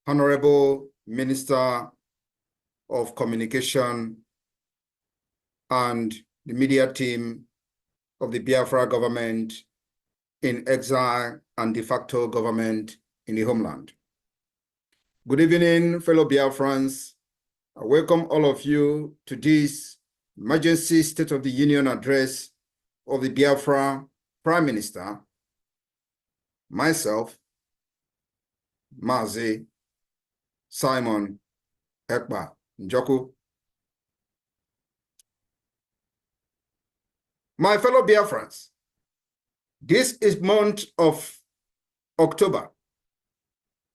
Honorable Minister of Communication and the media team of the Biafra government in exile and de facto government in the homeland. Good evening, fellow Biafrans. I welcome all of you to this emergency State of the Union address of the Biafra Prime Minister, myself, Mazi Simon Ekpa Njoku. My fellow Biafrans, this is month of October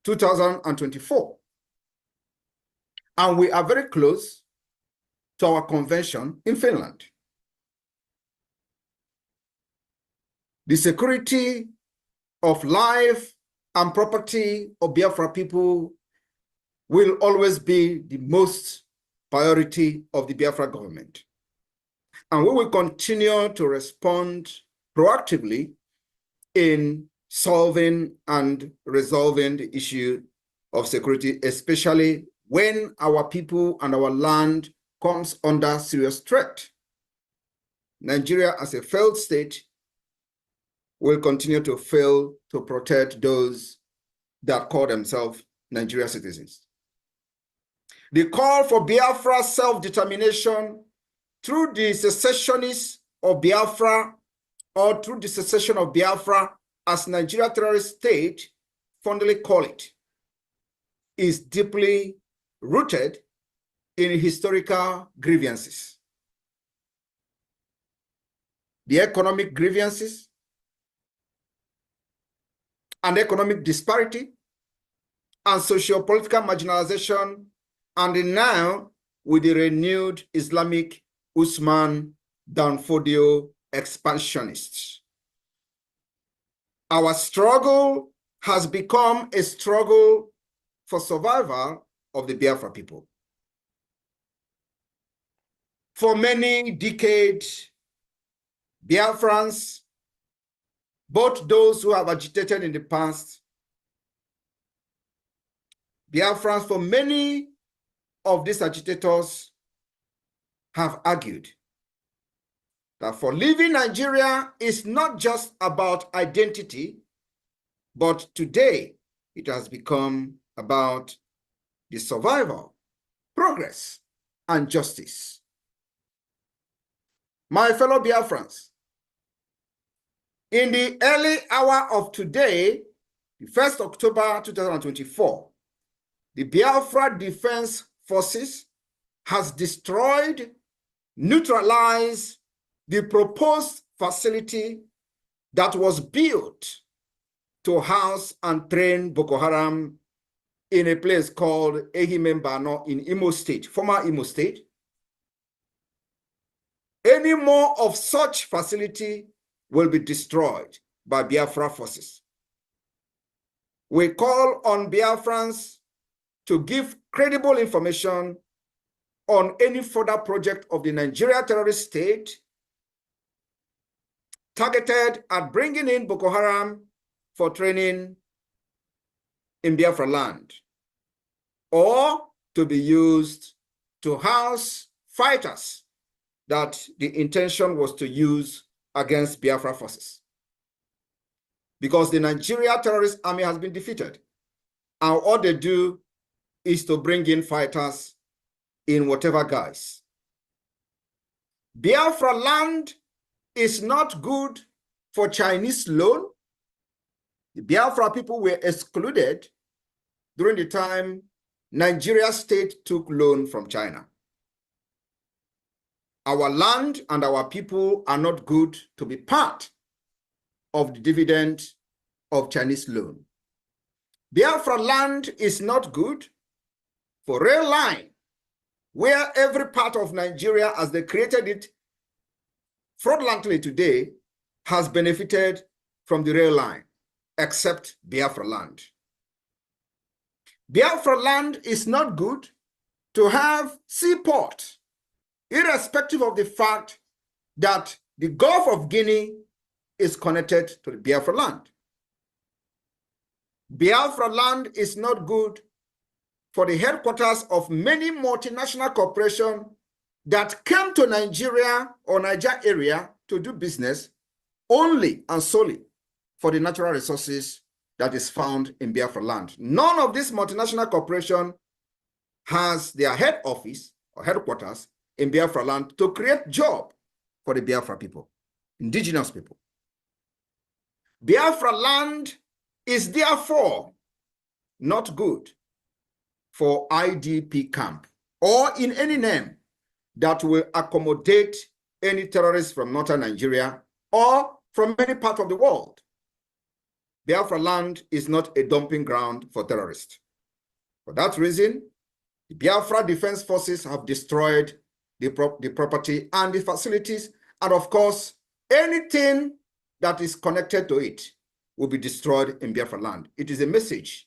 2024, and we are very close to our convention in Finland. The security of life and property of Biafra people will always be the most priority of the Biafra government. And we will continue to respond proactively in solving and resolving the issue of security, especially when our people and our land comes under serious threat. Nigeria, as a failed state, will continue to fail to protect those that call themselves Nigerian citizens. The call for Biafra self-determination through the secessionists of Biafra or through the secession of Biafra, as Nigeria terrorist state fondly call it, is deeply rooted in historical grievances. The economic grievances and economic disparity and socio-political marginalization, and now with the renewed Islamic Usman Danfodio expansionists. Our struggle has become a struggle for survival of the Biafra people. For many decades, Biafrans, both those who have agitated in the past, Biafrans, for many of these agitators have argued that for leaving Nigeria is not just about identity, but today it has become about the survival, progress, and justice. My fellow Biafrans, in the early hour of today, the 1st October 2024, the Biafra Defense Forces has destroyed, neutralized the proposed facility that was built to house and train Boko Haram in a place called Ehimembano in Imo State, former Imo State. Any more of such facility will be destroyed by Biafra forces. We call on Biafrans to give credible information on any further project of the Nigeria terrorist state targeted at bringing in Boko Haram for training in Biafra land, or to be used to house fighters that the intention was to use against Biafra forces. Because the Nigeria terrorist army has been defeated, and all they do is to bring in fighters in whatever guise. Biafra land is not good for Chinese loan. The Biafra people were excluded during the time Nigeria state took loan from China. Our land and our people are not good to be part of the dividend of Chinese loan. Biafra land is not good for rail line, where every part of Nigeria, as they created it fraudulently today, has benefited from the rail line, except Biafra land. Biafra land is not good to have seaport, irrespective of the fact that the Gulf of Guinea is connected to the Biafra land. Biafra land is not good for the headquarters of many multinational corporations that came to Nigeria or Niger area to do business only and solely for the natural resources that is found in Biafra land. None of these multinational corporations has their head office or headquarters in Biafra land to create job for the Biafra people, indigenous people. Biafra land is therefore not good for IDP camp or in any name that will accommodate any terrorists from northern Nigeria or from any part of the world. Biafra land is not a dumping ground for terrorists. For that reason, the Biafra Defense Forces have destroyed the property and the facilities, and of course, anything that is connected to it will be destroyed in Biafra land. It is a message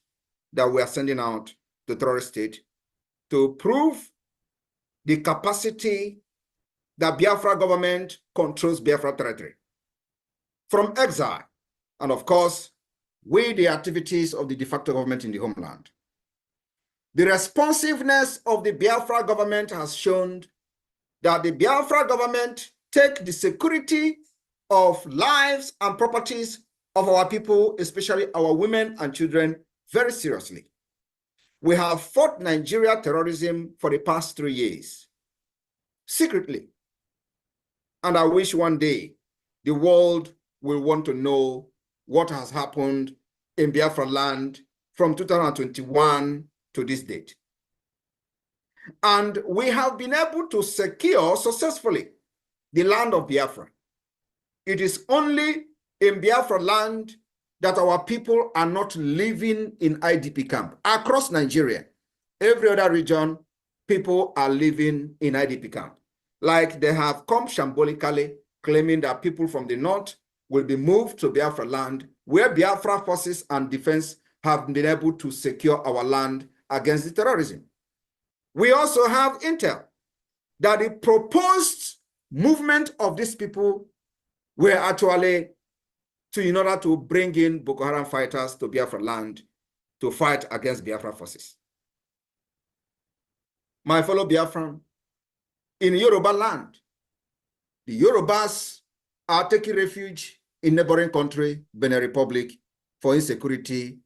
that we are sending out to terrorist state to prove the capacity that Biafra government controls Biafra territory from exile, and of course, with the activities of the de facto government in the homeland. The responsiveness of the Biafra government has shown that the Biafra government take the security of lives and properties of our people, especially our women and children, very seriously. We have fought Nigeria terrorism for the past 3 years, secretly. And I wish one day the world will want to know what has happened in Biafra land from 2021 to this date. And we have been able to secure successfully the land of Biafra. It is only in Biafra land that our people are not living in IDP camp. Across Nigeria, every other region, people are living in IDP camp. Like they have come shambolically, claiming that people from the north will be moved to Biafra land, where Biafra forces and defense have been able to secure our land against the terrorism. We also have intel that the proposed movement of these people were actually in order to bring in Boko Haram fighters to Biafra land to fight against Biafra forces. My fellow Biafran, in Yoruba land, the Yorubas are taking refuge in neighboring country, Benin Republic, for insecurity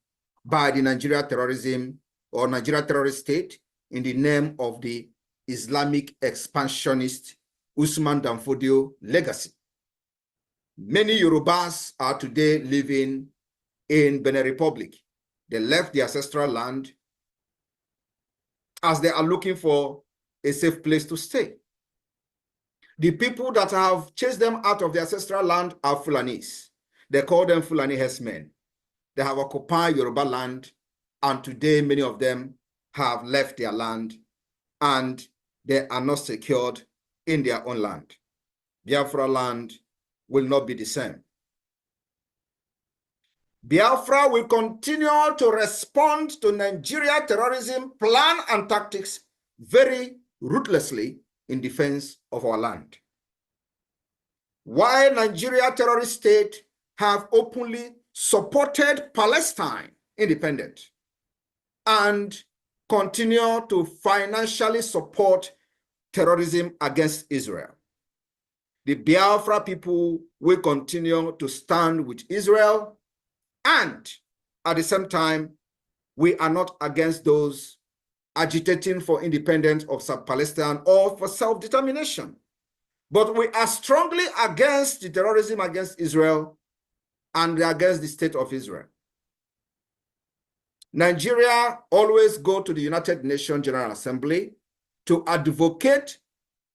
by the Nigeria terrorism or Nigeria terrorist state in the name of the Islamic expansionist Usman Dan Fodio legacy. Many Yorubas are today living in Benin Republic. They left the ancestral land as they are looking for a safe place to stay. The people that have chased them out of the ancestral land are Fulanis. They call them Fulani herdsmen. They have occupied Yoruba land, and today many of them have left their land and they are not secured in their own land. Biafra land will not be the same. Biafra will continue to respond to Nigeria terrorism plan and tactics very ruthlessly in defense of our land. While Nigeria terrorist state have openly supported Palestine independence and continue to financially support terrorism against Israel, the Biafra people will continue to stand with Israel, and at the same time, we are not against those agitating for independence of Palestine or for self-determination. But we are strongly against the terrorism against Israel and against the state of Israel. Nigeria always go to the United Nations General Assembly to advocate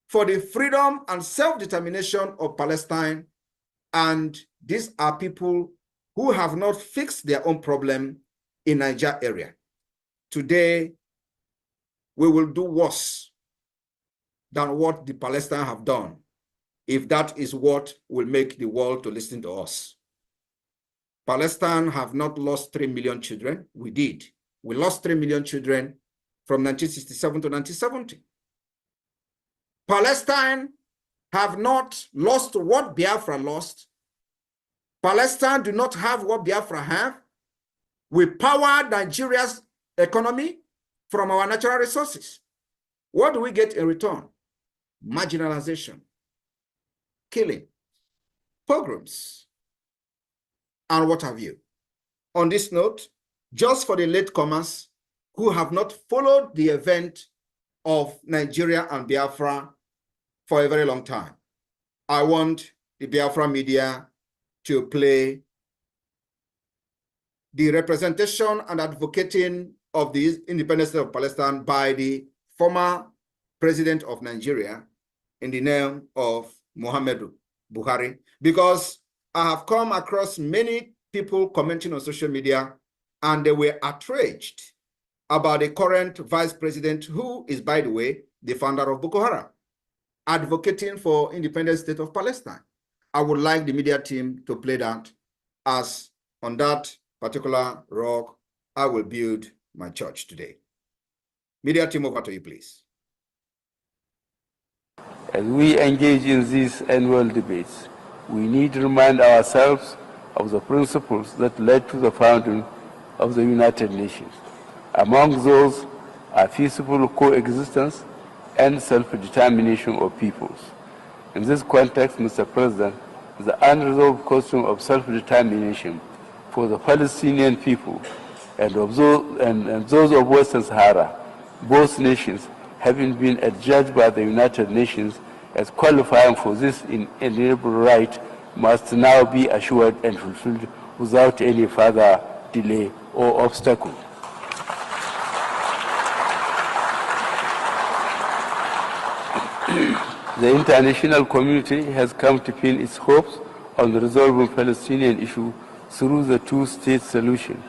for the freedom and self-determination of Palestine, and these are people who have not fixed their own problem in Niger area. Today, we will do worse than what the Palestinians have done, if that is what will make the world to listen to us. Palestine have not lost 3 million children. We did. We lost 3 million children from 1967 to 1970. Palestine have not lost what Biafra lost. Palestine do not have what Biafra have. We powered Nigeria's economy from our natural resources. What do we get in return? Marginalization, killing, pogroms, and what have you. On this note, just for the latecomers who have not followed the event of Nigeria and Biafra for a very long time, I want the Biafra media to play the representation and advocating of the independent state of Palestine by the former president of Nigeria in the name of Muhammadu Buhari, because I have come across many people commenting on social media and they were outraged about the current vice president, who is, by the way, the founder of Boko Haram, advocating for independent state of Palestine. I would like the media team to play that, as on that particular rock, I will build my church today. Media team, over to you, please. As we engage in these annual debates, we need to remind ourselves of the principles that led to the founding of the United Nations. Among those are peaceful coexistence and self-determination of peoples. In this context, Mr. President, the unresolved question of self-determination for the Palestinian people and those of Western Sahara, both nations having been adjudged by the United Nations as qualifying for this inalienable right, must now be assured and fulfilled without any further delay or obstacle. The international community has come to pin its hopes on resolving the Palestinian issue through the two-state solution,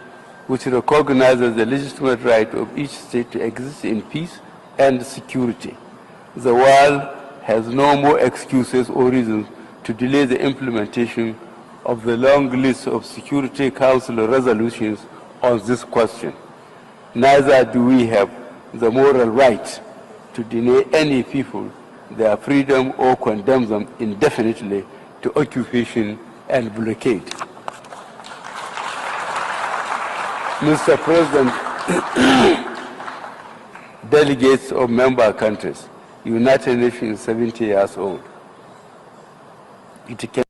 which recognizes the legitimate right of each state to exist in peace and security. The world has no more excuses or reasons to delay the implementation of the long list of Security Council resolutions on this question. Neither do we have the moral right to deny any people their freedom or condemn them indefinitely to occupation and blockade. Mr. President, delegates of member countries, United Nations is 70 years old. It can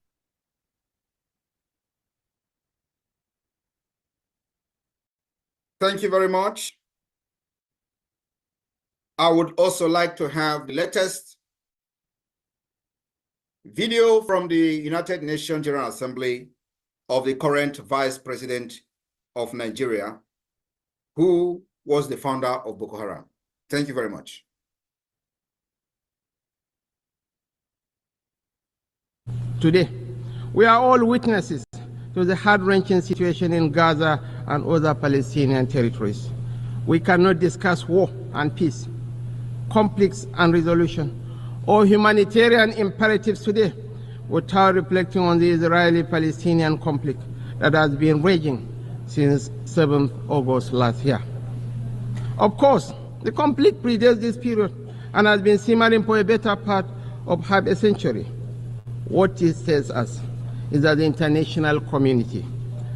Thank you very much. I would also like to have the latest video from the United Nations General Assembly of the current Vice President of Nigeria, who was the founder of Boko Haram. Thank you very much. Today, we are all witnesses to the heart-wrenching situation in Gaza and other Palestinian territories. We cannot discuss war and peace, conflicts and resolution, or humanitarian imperatives today without reflecting on the Israeli-Palestinian conflict that has been raging since 7th August last year. Of course, the conflict predates this period and has been simmering for a better part of half a century. What it tells us is that the international community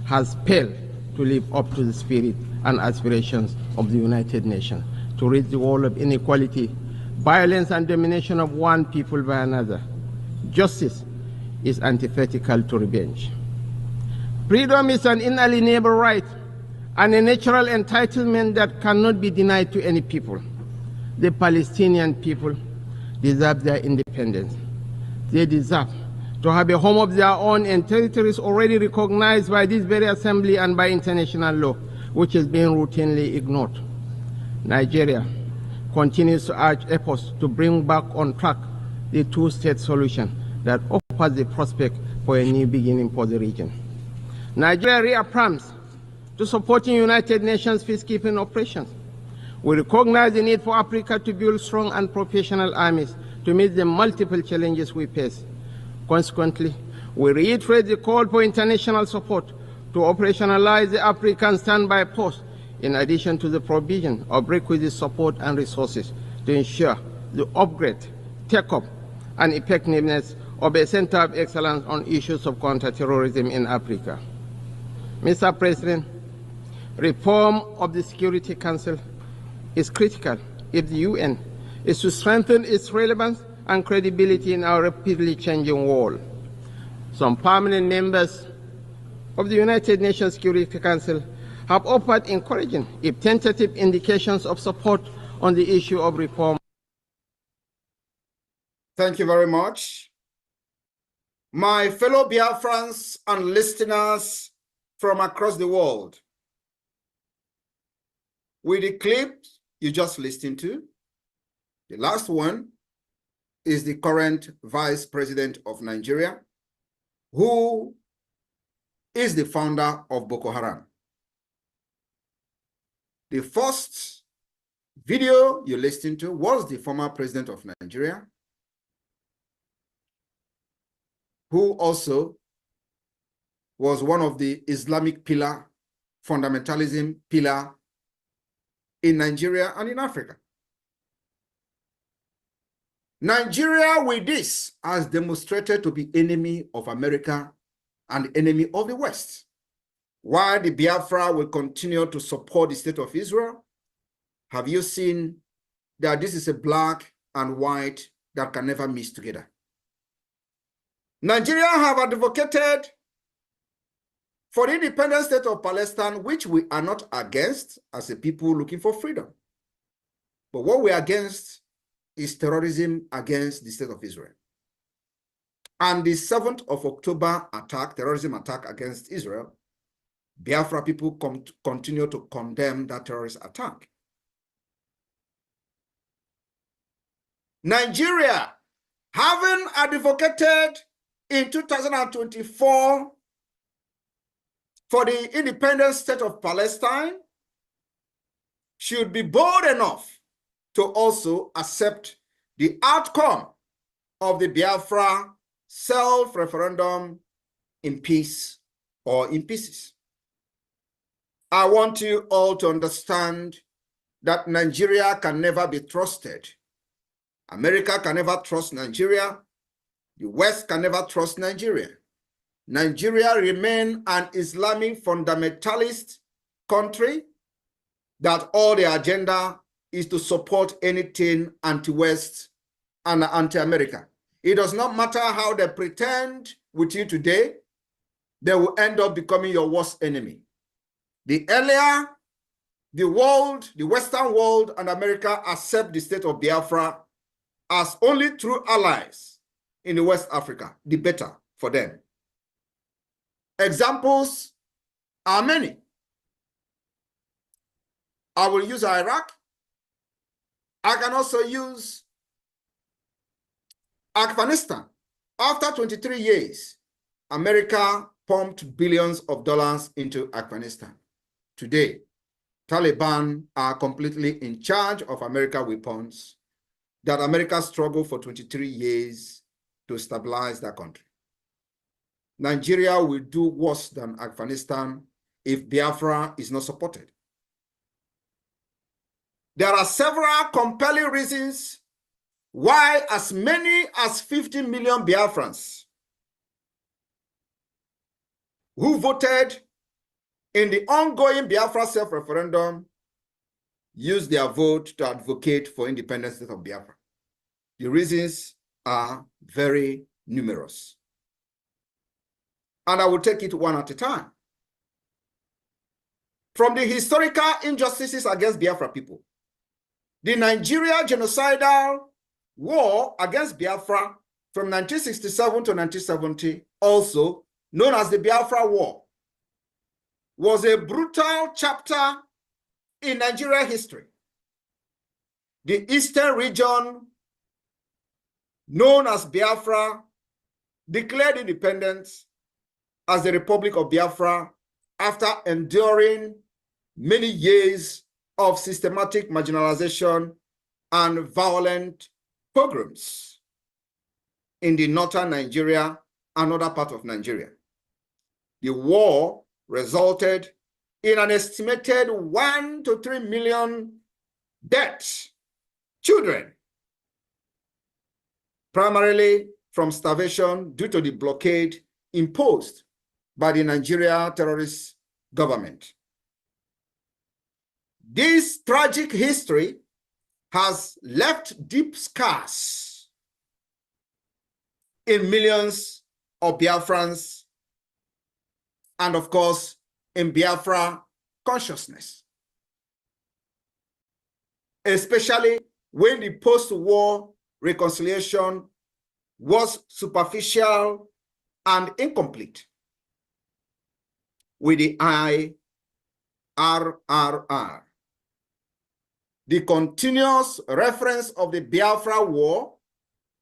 has failed to live up to the spirit and aspirations of the United Nations to rid the world of inequality, violence, and domination of one people by another. Justice is antithetical to revenge. Freedom is an inalienable right and a natural entitlement that cannot be denied to any people. The Palestinian people deserve their independence. They deserve to have a home of their own in territories already recognized by this very assembly and by international law, which is being routinely ignored. Nigeria continues to urge efforts to bring back on track the two-state solution that offers the prospect for a new beginning for the region. Nigeria reaffirms to supporting United Nations peacekeeping operations. We recognize the need for Africa to build strong and professional armies to meet the multiple challenges we face. Consequently, we reiterate the call for international support to operationalize the African standby force, in addition to the provision of requisite support and resources to ensure the upgrade, take-up, and effectiveness of a center of excellence on issues of counterterrorism in Africa. Mr. President, reform of the Security Council is critical if the UN is to strengthen its relevance and credibility in our rapidly changing world. Some permanent members of the United Nations Security Council have offered encouraging, if tentative, indications of support on the issue of reform. Thank you very much. My fellow Biafrans and listeners from across the world, with the clip you just listened to, the last one is the current Vice President of Nigeria, who is the founder of Boko Haram. The first video you listened to was the former President of Nigeria, who also was one of the Islamic pillar, fundamentalism pillar in Nigeria and in Africa. Nigeria with this has demonstrated to be enemy of America and enemy of the West. While the Biafra will continue to support the state of Israel, have you seen that this is a black and white that can never mix together? Nigeria have advocated for the independent state of Palestine, which we are not against as a people looking for freedom. But what we are against is terrorism against the state of Israel. And the 7th of October attack, terrorism attack against Israel, Biafra people continue to condemn that terrorist attack. Nigeria, having advocated in 2024 for the independent state of Palestine, should be bold enough to also accept the outcome of the Biafra self-referendum in peace or in pieces. I want you all to understand that Nigeria can never be trusted. America can never trust Nigeria. The West can never trust Nigeria. Nigeria remains an Islamic fundamentalist country that all the agenda is to support anything anti-West and anti-America. It does not matter how they pretend with you today, they will end up becoming your worst enemy. The earlier the world, the Western world and America accept the state of Biafra as only true allies in the West Africa, the better for them. Examples are many. I will use Iraq. I can also use Afghanistan. After 23 years, America pumped billions of dollars into Afghanistan. Today, Taliban are completely in charge of American weapons that America struggled for 23 years to stabilize that country. Nigeria will do worse than Afghanistan if Biafra is not supported. There are several compelling reasons why as many as 50 million Biafrans who voted in the ongoing Biafra self-referendum use their vote to advocate for independent state of Biafra. The reasons are very numerous. And I will take it one at a time. From the historical injustices against Biafra people, the Nigeria genocidal war against Biafra from 1967 to 1970, also known as the Biafra War, was a brutal chapter in Nigeria history. The eastern region, known as Biafra, declared independence as the Republic of Biafra after enduring many years of systematic marginalization and violent pogroms in the northern Nigeria and other parts of Nigeria. The war resulted in an estimated 1 to 3 million deaths, children, primarily from starvation due to the blockade imposed by the Nigeria terrorist government. This tragic history has left deep scars in millions of Biafrans and, of course, in Biafra consciousness, especially when the post-war reconciliation was superficial and incomplete with the IRRR. The continuous reference of the Biafra War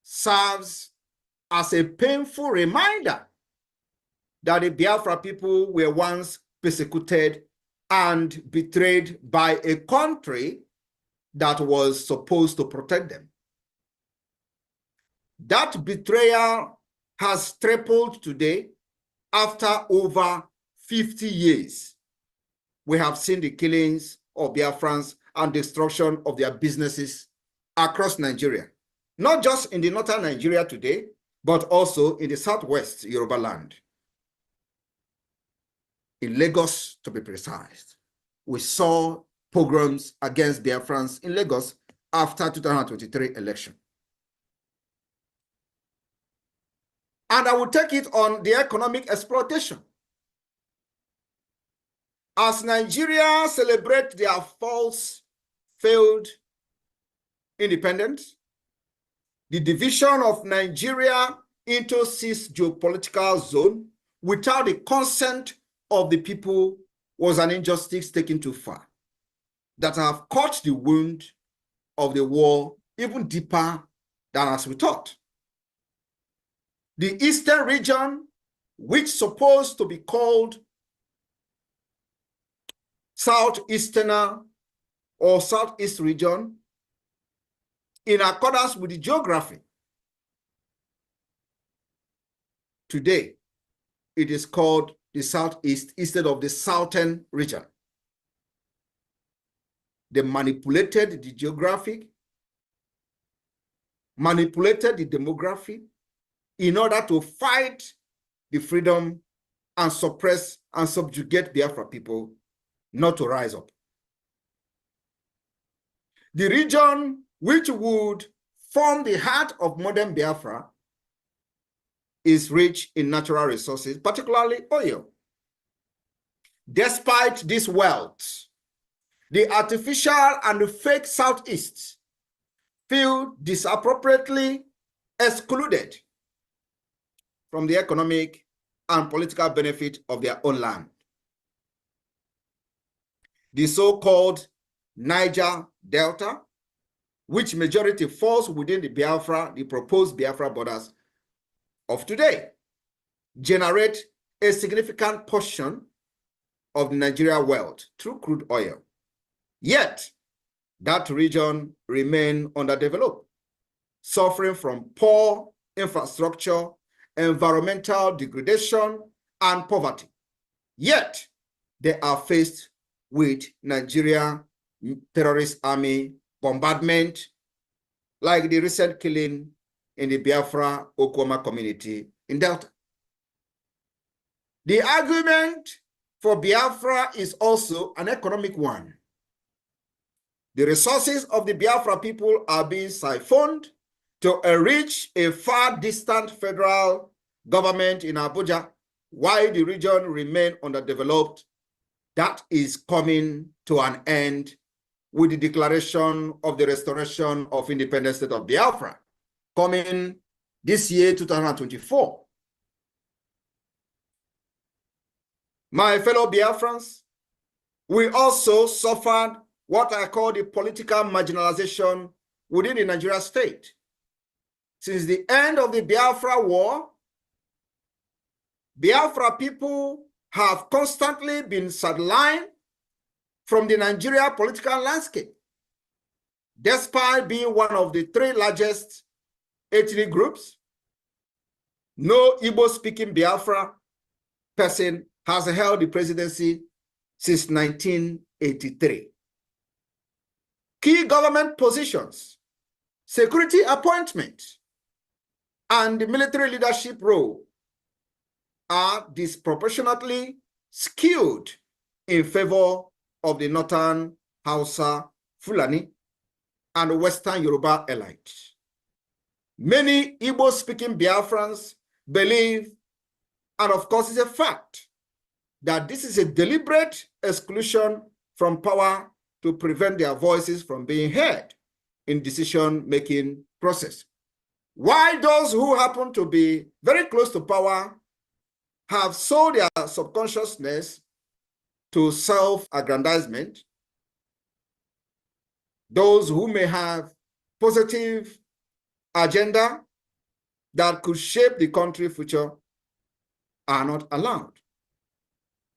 serves as a painful reminder that the Biafra people were once persecuted and betrayed by a country that was supposed to protect them. That betrayal has tripled today after over 50 years. We have seen the killings of Biafrans and destruction of their businesses across Nigeria, not just in the northern Nigeria today, but also in the southwest Yoruba land. In Lagos, to be precise, we saw pogroms against Biafrans in Lagos after 2023 election. And I will take it on the economic exploitation. As Nigeria celebrates their failed independence, the division of Nigeria into 6 geopolitical zones without the consent of the people was an injustice taken too far that have cut the wound of the war even deeper than as we thought. The eastern region, which is supposed to be called Southeasterner or Southeast region, in accordance with the geography, today it is called the Southeast instead of the Southern region. They manipulated the geographic, manipulated the demography in order to fight the freedom and suppress and subjugate Biafra people not to rise up. The region which would form the heart of modern Biafra is rich in natural resources, particularly oil. Despite this wealth, the artificial and the fake Southeast feel disappropriately excluded from the economic and political benefit of their own land. The so-called Niger Delta, which majority falls within the proposed Biafra borders of today, generate a significant portion of the Nigeria wealth through crude oil. Yet, that region remains underdeveloped, suffering from poor infrastructure, environmental degradation, and poverty. Yet, they are faced with Nigeria terrorist army bombardment, like the recent killing in the Biafra Okoma community in Delta. The argument for Biafra is also an economic one. The resources of the Biafra people are being siphoned to enrich a far distant federal government in Abuja, while the region remains underdeveloped. That is coming to an end with the declaration of the restoration of independent state of Biafra, coming this year, 2024. My fellow Biafrans, we also suffered what I call the political marginalization within the Nigeria state. Since the end of the Biafra war, Biafra people have constantly been sidelined from the Nigeria political landscape, despite being one of the 3 largest ethnic groups. No Igbo-speaking Biafra person has held the presidency since 1983. Key government positions, security appointment, and the military leadership role are disproportionately skewed in favor of the northern Hausa, Fulani, and Western Yoruba elite. Many Igbo-speaking Biafrans believe, and of course it's a fact, that this is a deliberate exclusion from power to prevent their voices from being heard in decision-making process. While those who happen to be very close to power have sold their subconsciousness to self-aggrandizement, those who may have positive agenda that could shape the country's future are not allowed.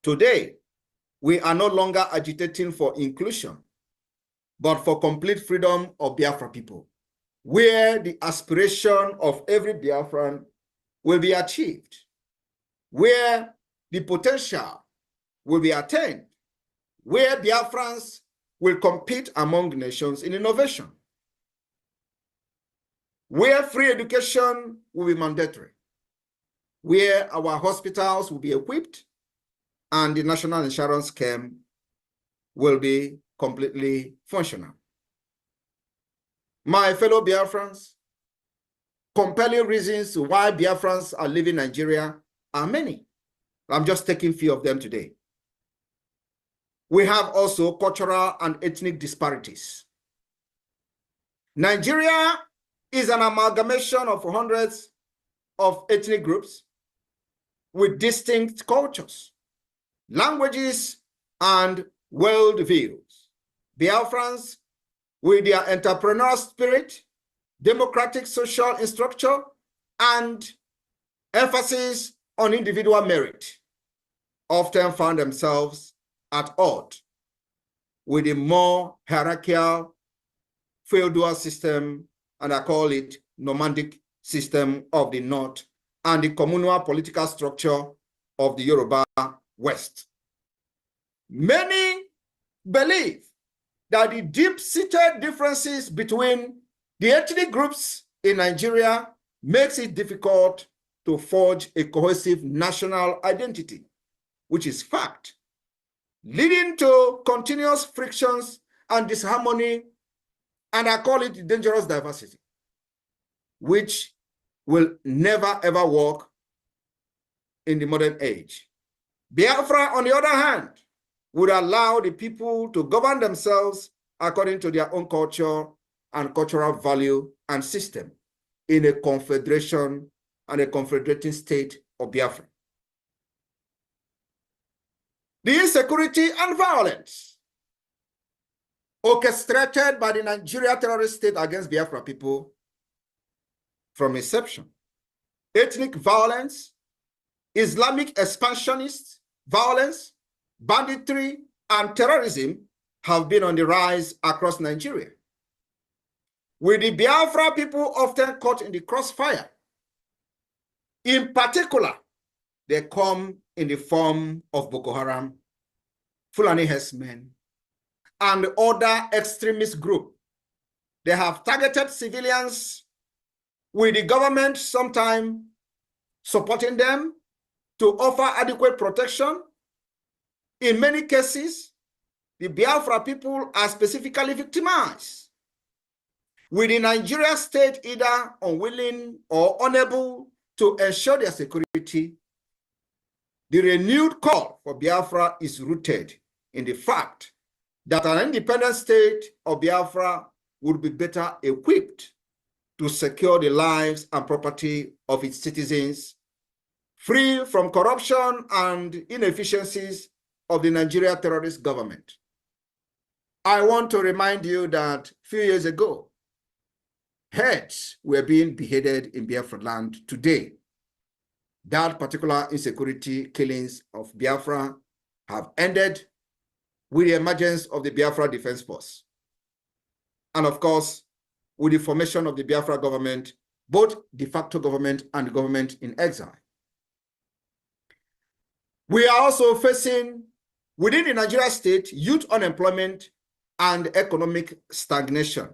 Today, we are no longer agitating for inclusion, but for complete freedom of Biafra people, where the aspiration of every Biafran will be achieved, where the potential will be attained, where Biafrans will compete among nations in innovation, where free education will be mandatory, where our hospitals will be equipped, and the national insurance scheme will be completely functional. My fellow Biafrans, compelling reasons why Biafrans are leaving Nigeria are many. I'm just taking a few of them today. We have also cultural and ethnic disparities. Nigeria is an amalgamation of hundreds of ethnic groups with distinct cultures, languages, and worldviews. Biafrans, with their entrepreneurial spirit, democratic social structure, and emphasis on individual merit, often found themselves at odds with a more hierarchical feudal system, and I call it nomadic system of the North, and the communal political structure of the Yoruba West. Many believe that the deep-seated differences between the ethnic groups in Nigeria makes it difficult to forge a cohesive national identity, which is fact, leading to continuous frictions and disharmony, and I call it dangerous diversity, which will never ever work in the modern age. Biafra, on the other hand, would allow the people to govern themselves according to their own culture and cultural value and system in a confederation and a confederating state of Biafra. The insecurity and violence orchestrated by the Nigeria terrorist state against Biafra people from inception, ethnic violence, Islamic expansionist violence, banditry, and terrorism have been on the rise across Nigeria, with the Biafra people often caught in the crossfire. In particular, they come in the form of Boko Haram, Fulani herdsmen, and other extremist groups. They have targeted civilians, with the government sometimes supporting them to offer adequate protection. In many cases, the Biafra people are specifically victimized, with the Nigeria state either unwilling or unable to ensure their security. The renewed call for Biafra is rooted in the fact that an independent state of Biafra would be better equipped to secure the lives and property of its citizens, free from corruption and inefficiencies of the Nigeria terrorist government. I want to remind you that a few years ago, heads were being beheaded in Biafra land. Today, that particular insecurity killings of Biafra have ended with the emergence of the Biafra Defense Force. And of course, with the formation of the Biafra government, both de facto government and the government in exile. We are also facing, within the Nigeria state, youth unemployment and economic stagnation.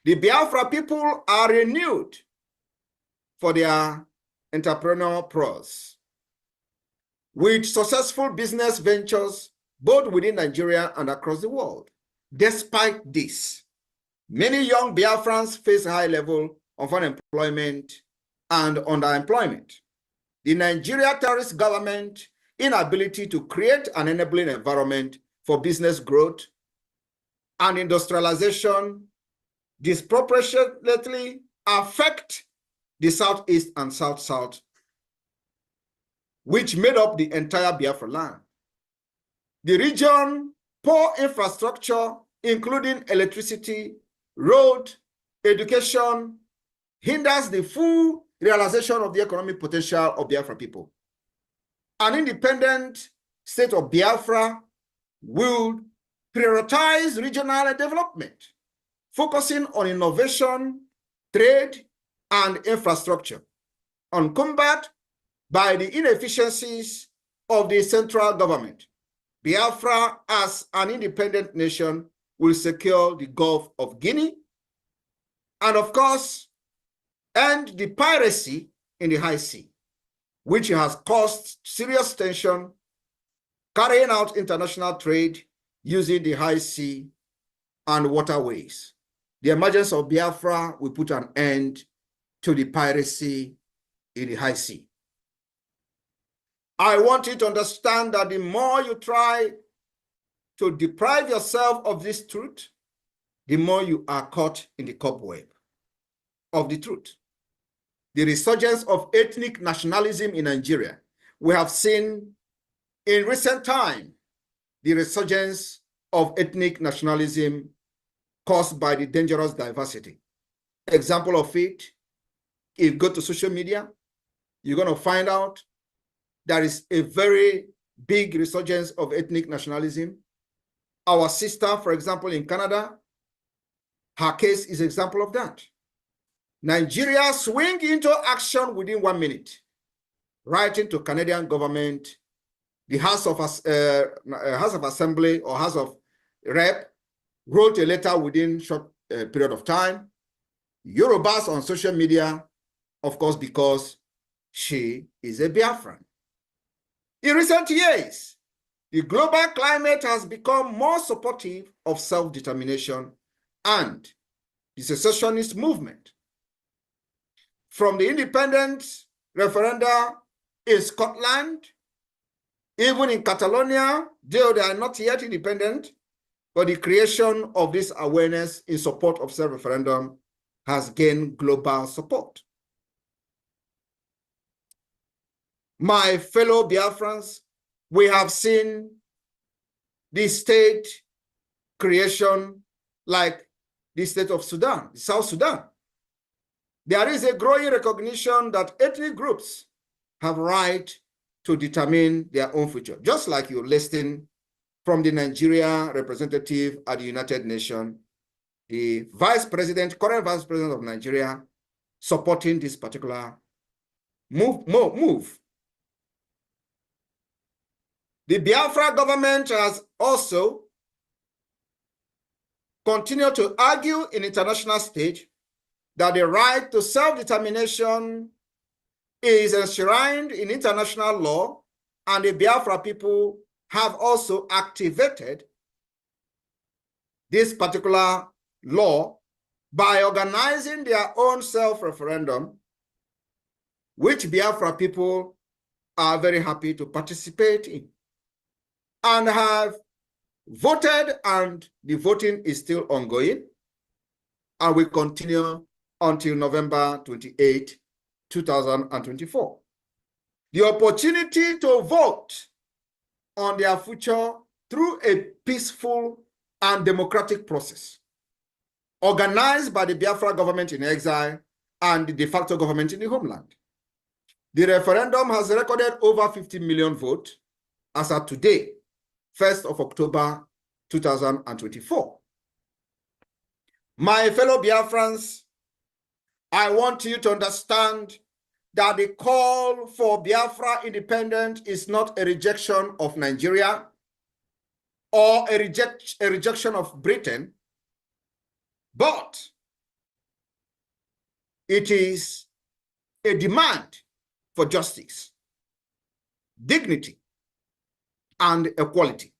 The Biafra people are renewed for their entrepreneurial prowess, with successful business ventures both within Nigeria and across the world. Despite this, many young Biafrans face a high level of unemployment and underemployment. The Nigeria terrorist government inability to create an enabling environment for business growth and industrialization disproportionately affect the Southeast and South-South, which made up the entire Biafra land. The region poor infrastructure, including electricity, road, education, hinders the full realization of the economic potential of Biafra people. An independent state of Biafra will prioritize regional development, focusing on innovation, trade, and infrastructure, uncumbered by the inefficiencies of the central government. Biafra, as an independent nation, will secure the Gulf of Guinea and, of course, end the piracy in the high sea, which has caused serious tension, carrying out international trade using the high sea and waterways. The emergence of Biafra will put an end to the piracy in the high sea. I want you to understand that the more you try to deprive yourself of this truth, the more you are caught in the cobweb of the truth. The resurgence of ethnic nationalism in Nigeria. We have seen in recent time the resurgence of ethnic nationalism caused by the dangerous diversity. Example of it, if you go to social media, you're going to find out there is a very big resurgence of ethnic nationalism. Our sister, for example, in Canada, her case is an example of that. Nigeria swing into action within 1 minute, writing to Canadian government, the House of Assembly or House of Rep wrote a letter within short period of time. Yorubas on social media, of course, because she is a Biafran. In recent years, the global climate has become more supportive of self-determination and the secessionist movement. From the independence referenda in Scotland, even in Catalonia, though they are not yet independent, but the creation of this awareness in support of self-referendum has gained global support. My fellow Biafrans, we have seen the state creation like the state of Sudan, South Sudan. There is a growing recognition that ethnic groups have right to determine their own future, just like you're listening from the Nigeria representative at the United Nations, the current vice president of Nigeria, supporting this particular move. The Biafra government has also continued to argue in international stage that the right to self-determination is enshrined in international law, and the Biafra people have also activated this particular law by organizing their own self-referendum, which Biafra people are very happy to participate in and have voted, and the voting is still ongoing and will continue until November 28, 2024. The opportunity to vote on their future through a peaceful and democratic process organized by the Biafra government in exile and the de facto government in the homeland. The referendum has recorded over 50 million votes as of today, 1st of October 2024. My fellow Biafrans, I want you to understand that the call for Biafra independence is not a rejection of Nigeria or a rejection of Britain, but it is a demand for justice, dignity, and equality.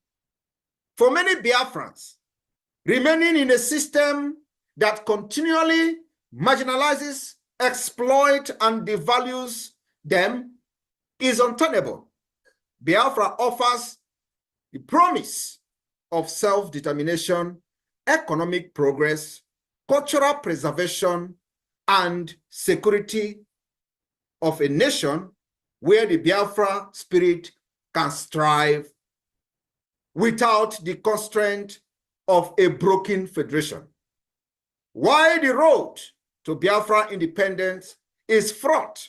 For many Biafrans, Remaining in a system that continually marginalizes, exploits, and devalues them is untenable. Biafra offers the promise of self-determination, economic progress, cultural preservation, and security of a nation where the Biafra spirit can strive without the constraint of a broken federation. While the road to Biafra independence is fraught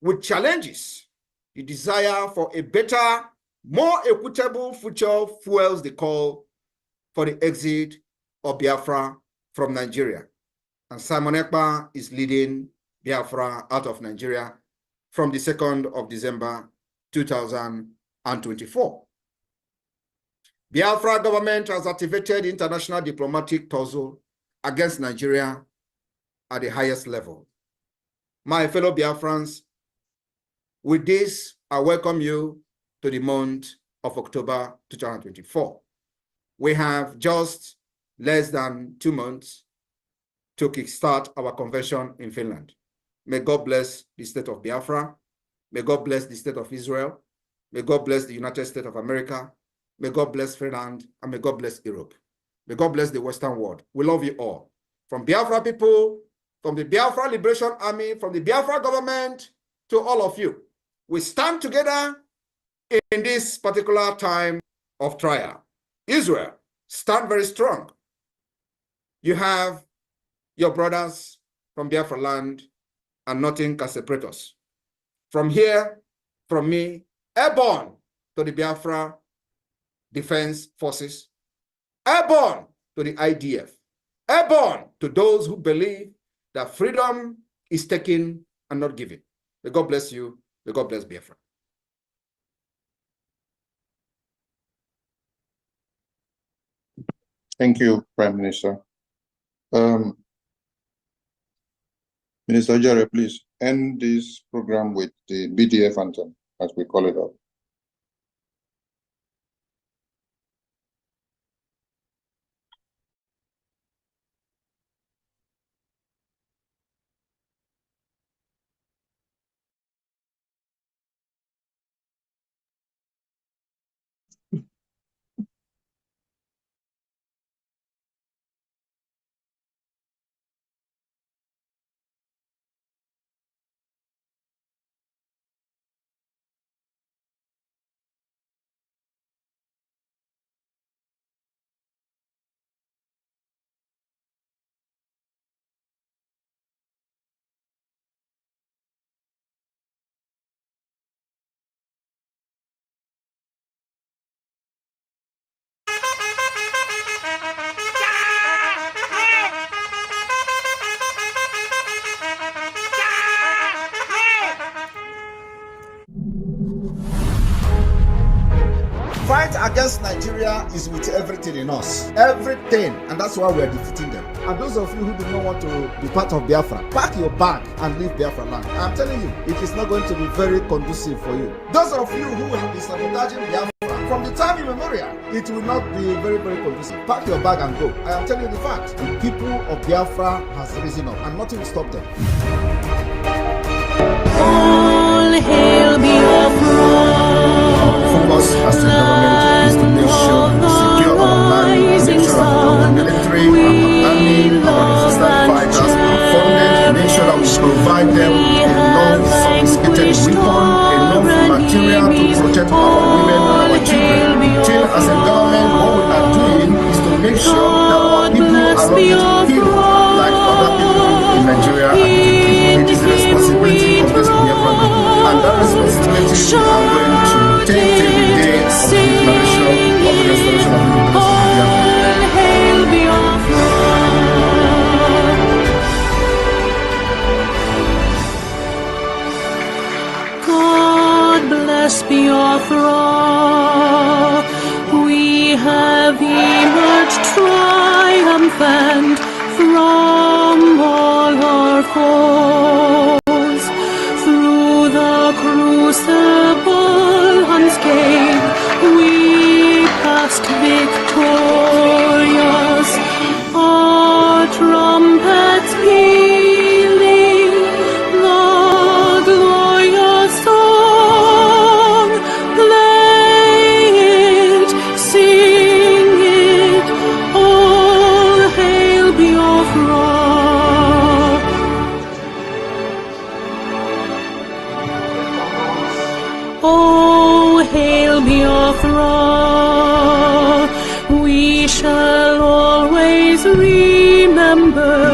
with challenges, the desire for a better, more equitable future fuels the call for the exit of Biafra from Nigeria. And Simon Ekpa is leading Biafra out of Nigeria from the 2nd of December 2024. Biafra government has activated international diplomatic tussle against Nigeria at the highest level. My fellow Biafrans, with this, I welcome you to the month of October 2024. We have just less than 2 months to kickstart our convention in Finland. May God bless the state of Biafra. May God bless the state of Israel. May God bless the United States of America. May God bless Finland, and may God bless Europe. May God bless the Western world. We love you all. From Biafra people, from the Biafra Liberation Army, from the Biafra government, to all of you. We stand together in this particular time of trial. Israel, stand very strong. You have your brothers from Biafra land, and nothing can separate us. From here, from me, airborne to the Biafra Defense Forces, airborne to the IDF, airborne to those who believe that freedom is taken and not given. May God bless you. May God bless Biafra. Thank you, Prime Minister. Minister Jare, please end this program with the BDF anthem, as we call it out. Fight against Nigeria is with everything in us. Everything. And that's why we're defeating them. And those of you who do not want to be part of Biafra, pack your bag and leave Biafra land. I'm telling you, it is not going to be very conducive for you. Those of you who have been sabotaging Biafra from the time immemorial, it will not be very, very conducive. Pack your bag and go. I am telling you the fact. The people of Biafra has risen up and nothing will stop them. All hail Biafra. Focus as the government is to make sure we secure our land, make sure our military, our army, our resistance fighters are funded, make sure that we provide them enough sophisticated weapon, enough material to protect our women and our children. Till as a government, what we are doing is to make sure that our people are not getting killed like other people in Nigeria are getting killed. It is the responsibility of this Biafra people, and that responsibility we are going to take till the day of the declaration of the restoration of Biafra. God bless Biafra. We have emerged triumphant from all our foes. Through the crucible unscathed, we passed victorious. trumpets pealing, the glorious song, play it, sing it, all hail Biafra. Oh, hail Biafra, we shall always remember